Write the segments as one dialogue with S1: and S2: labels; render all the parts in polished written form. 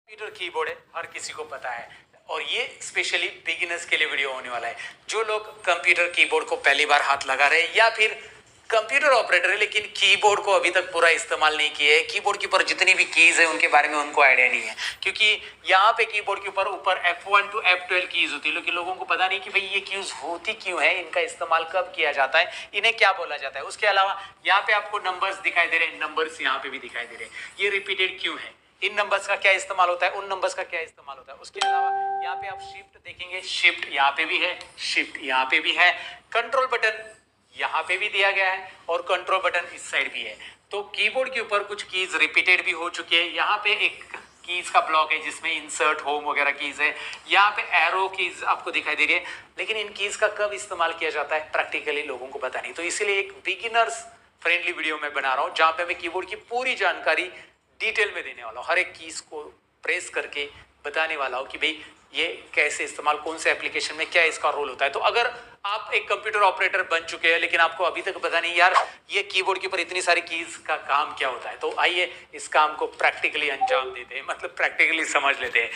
S1: Computer keyboard है, हर किसी को पता है और ये स्पेशली बिगिनर्स के लिए वीडियो होने वाला है। जो लोग कंप्यूटर कीबोर्ड को पहली बार हाथ लगा रहे हैं या फिर कंप्यूटर ऑपरेटर है लेकिन कीबोर्ड को अभी तक पूरा इस्तेमाल नहीं किए है, कीबोर्ड के ऊपर जितनी भी कीज है उनके बारे में उनको आइडिया नहीं है, क्योंकि यहाँ पे कीबोर्ड के ऊपर F1 टू F12 कीज होती है, लेकिन लोगों को पता नहीं कि भाई ये कीज होती क्यों है, इनका इस्तेमाल कब किया जाता है, इन्हें क्या बोला जाता है। उसके अलावा यहाँ पे आपको नंबर्स दिखाई दे रहे हैं, नंबर्स यहाँ पे भी दिखाई दे रहे हैं, ये रिपीटेड क्यों है, इन नंबर्स का क्या इस्तेमाल होता है, उन नंबर्स का क्या इस्तेमाल होता है। उसके अलावा यहाँ पे आप शिफ्ट देखेंगे, शिफ्ट यहाँ पे भी है, शिफ्ट यहाँ पे भी है, कंट्रोल बटन यहाँ पे भी दिया गया है और कंट्रोल बटन इस साइड भी है। तो कीबोर्ड के ऊपर कुछ कीज रिपीटेड भी हो चुके हैं। यहाँ पे एक कीज का ब्लॉक है जिसमें इंसर्ट होम वगैरह कीज है, यहाँ पे एरो कीज आपको दिखाई दे रही है, लेकिन इन कीज का कब इस्तेमाल किया जाता है प्रैक्टिकली लोगों को पता नहीं। तो इसीलिए एक बिगिनर्स फ्रेंडली वीडियो मैं बना रहा हूँ जहाँ पे मैं कीबोर्ड की पूरी जानकारी डिटेल में देने वाला हूँ, हर एक कीज को प्रेस करके बताने वाला हूँ कि भाई ये कैसे इस्तेमाल, कौन से एप्लीकेशन में क्या इसका रोल होता है। तो अगर आप एक कंप्यूटर ऑपरेटर बन चुके हैं लेकिन आपको अभी तक पता नहीं यार ये कीबोर्ड के ऊपर इतनी सारी कीज का काम क्या होता है, तो आइए इस काम को प्रैक्टिकली अंजाम देते हैं, मतलब प्रैक्टिकली समझ लेते हैं।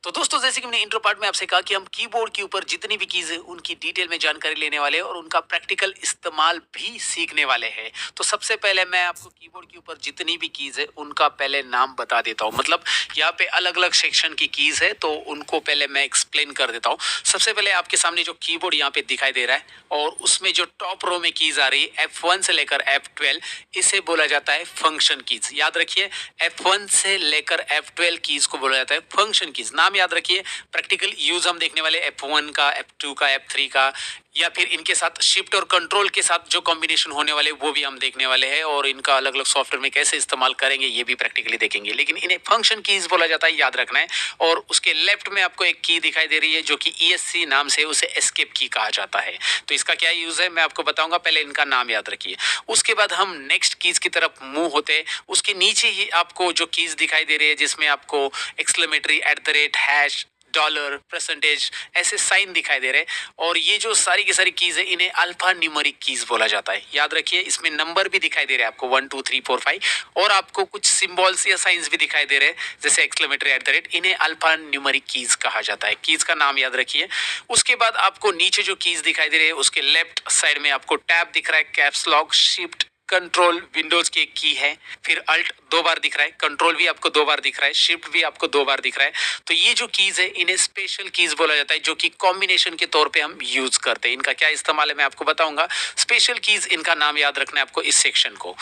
S1: तो दोस्तों, जैसे कि मैंने इंट्रो पार्ट में आपसे कहा कि हम कीबोर्ड के ऊपर जितनी भी कीज है उनकी डिटेल में जानकारी लेने वाले हैं और उनका प्रैक्टिकल इस्तेमाल भी सीखने वाले हैं। तो सबसे पहले मैं आपको कीबोर्ड के ऊपर जितनी भी कीज है उनका पहले नाम बता देता हूँ, मतलब यहाँ पे अलग अलग सेक्शन की कीज है तो उनको पहले मैं एक्सप्लेन कर देता हूँ। सबसे पहले आपके सामने जो कीबोर्ड यहाँ पे दिखाई दे रहा है और उसमें जो टॉप रो में कीज आ रही है F1 से लेकर F12, इसे बोला जाता है फंक्शन कीज। याद रखिए, F1 से लेकर F12 कीज को बोला जाता है फंक्शन कीज। नाम याद रखिए, प्रैक्टिकल यूज हम देखने वाले F1 का, F2 का, F3 का, या फिर इनके साथ शिफ्ट और कंट्रोल के साथ जो कॉम्बिनेशन होने वाले वो भी हम देखने वाले हैं और इनका अलग अलग सॉफ्टवेयर में कैसे इस्तेमाल करेंगे ये भी प्रैक्टिकली देखेंगे। लेकिन इन्हें फंक्शन कीज बोला जाता है, याद रखना है। और उसके लेफ्ट में आपको एक की दिखाई दे रही है जो कि ESC नाम से, उसे एस्केप की कहा जाता है। तो इसका क्या यूज है मैं आपको बताऊंगा, पहले इनका नाम याद रखिए। उसके बाद हम नेक्स्ट कीज की तरफ मूव होते हैं। उसके नीचे ही आपको जो कीज दिखाई दे रही है जिसमें आपको एक्सक्लेमेटरी, @ हैश, डॉलर, परसेंटेज, ऐसे साइन दिखाई दे रहे हैं और ये जो सारी की सारी कीज है इन्हें अल्फा न्यूमेरिक कीज बोला जाता है। याद रखिए, इसमें नंबर भी दिखाई दे रहे हैं आपको 1 2 3 4 5 और आपको कुछ सिंबल्स या साइंस भी दिखाई दे रहे हैं जैसे एक्सक्लेमेटरी, @ इन्हें अल्फा न्यूमेरिक कीज कहा जाता है। कीज का नाम याद रखिए। उसके बाद आपको नीचे जो कीज दिखाई दे रही है उसके लेफ्ट साइड में आपको टैब दिख रहा है, caps lock, shift, control Windows की एक की है, फिर अल्ट 2 बार दिख रहा है, कंट्रोल भी आपको 2 बार दिख रहा है, शिफ्ट भी आपको 2 बार दिख रहा है। तो ये जो कीज है इन्हें स्पेशल कीज बोला जाता है जो कि कॉम्बिनेशन के तौर पे हम यूज करते हैं। इनका क्या इस्तेमाल है मैं आपको बताऊंगा। स्पेशल कीज, इनका नाम याद रखना है आपको इस सेक्शन को,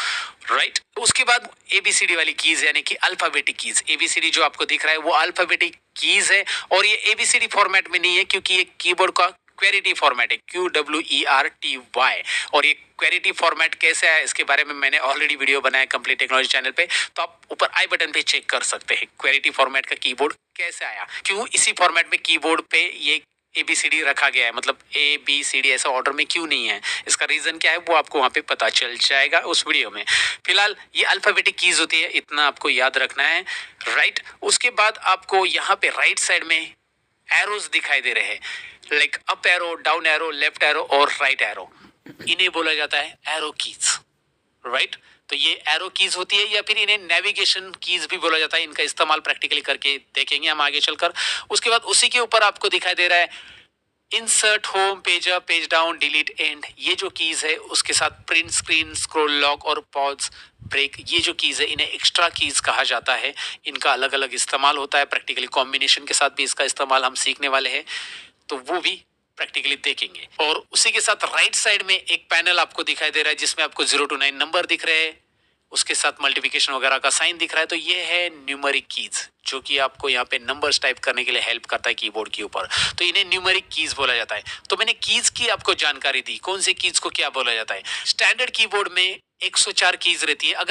S1: राइट। उसके बाद ABCD वाली कीज यानी कि अल्फाबेटिक कीज। ABCD जो आपको दिख रहा है वो अल्फाबेटिक कीज है और ये ABCD फॉर्मेट में नहीं है क्योंकि ये कीबोर्ड का क्वेरिटी फॉर्मेट है, QWERTY। और ये क्वेरिटी फॉर्मेट कैसे है इसके बारे में मैंने ऑलरेडी वीडियो बनाया कंप्लीट टेक्नोलॉजी चैनल पे, तो आप ऊपर आई बटन पे चेक कर सकते हैं क्वेरिटी फॉर्मेट का कीबोर्ड कैसे आया, क्यों इसी फॉर्मेट में कीबोर्ड पे ये ABCD रखा गया है, मतलब ABCD ऐसा ऑर्डर में क्यों नहीं है, इसका रीजन क्या है वो आपको वहां पे पता चल जाएगा उस वीडियो में। फिलहाल ये अल्फाबेटिक कीज होती है, इतना आपको याद रखना है, राइट। उसके बाद आपको यहाँ पे राइट साइड में एरोज दिखाई दे रहे हैं, like up arrow, down arrow, left arrow और राइट एरो, इन्हें बोला जाता है एरो कीज, राइट। तो ये एरो कीज होती है या फिर इन्हें नेविगेशन कीज भी बोला जाता है। इनका इस्तेमाल प्रैक्टिकली करके देखेंगे हम आगे चलकर। उसके बाद उसी के ऊपर आपको दिखाई दे रहा है insert, home, page up, page down, delete, and. ये जो कीज है उसके साथ प्रिंट, स्क्रीन, स्क्रॉल, लॉक और पॉज, ब्रेक, ये जो कीज है इन्हें एक्स्ट्रा कीज कहा जाता है। इनका अलग अलग इस्तेमाल होता है, प्रैक्टिकली कॉम्बिनेशन के साथ भी इसका इस्तेमाल हम सीखने वाले हैं, तो वो भी प्रैक्टिकली देखेंगे। और उसी के साथ राइट साइड में एक पैनल आपको दिखाई दे रहा है जिसमें आपको 0 to 9 नंबर दिख रहे हैं, उसके साथ मल्टीप्लिकेशन वगैरह का साइन दिख रहा है। तो ये है न्यूमेरिक कीज जो कि आपको यहाँ पे नंबर्स टाइप करने के लिए हेल्प करता है कीबोर्ड के ऊपर, तो इन्हें न्यूमेरिक कीज बोला जाता है। तो मैंने कीज की आपको जानकारी दी, कौन से कीज को क्या बोला जाता है। स्टैंडर्ड कीबोर्ड में 104 कीज रहती है। अगर